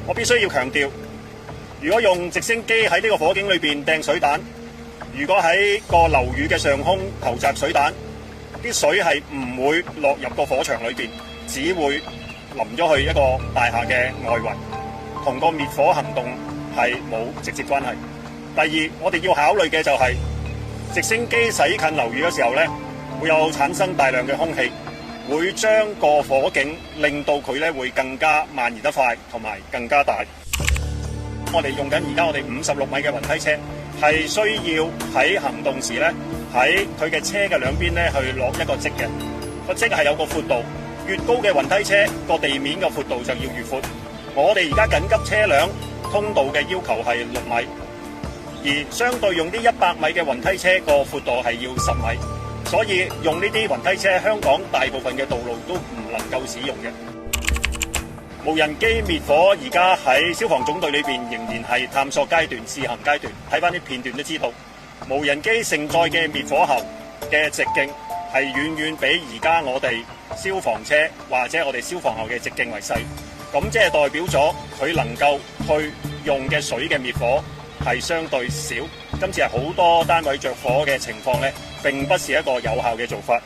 我必須要強調，如果用直升機喺呢個火警裏邊掟水彈，如果喺個樓宇嘅上空投擲水彈，啲水係唔會落入個火場裏邊，只會淋咗去一個大廈嘅外圍，同個滅火行動係冇直接關係。第二，我哋要考慮嘅就係直升機駛近樓宇嘅時候呢，會有產生大量嘅空氣，會將個火警令到佢呢會更加蔓延得快，同埋更加大。我哋用緊而家我哋56米嘅雲梯車，係需要喺行動時呢，喺佢嘅車嘅兩邊呢去落一個積嘅，個積係有個闊度，越高嘅雲梯車個地面嘅闊度就要越闊。我哋而家緊急車輛通道嘅要求係6米，而相對用啲100米嘅雲梯車個闊度係要10米，所以用呢啲雲梯車，香港大部分嘅道路都唔能夠使用嘅。無人機滅火而家喺消防總隊裏邊仍然係探索階段、試行階段，睇翻啲片段都知道，無人機承載嘅滅火喉嘅直徑係遠遠比而家我哋消防車或者我哋消防喉嘅直徑為細，咁即係代表咗佢能夠去用嘅水嘅滅火係相對少。今次係好多單位着火嘅情況呢，並不是一個有效嘅做法。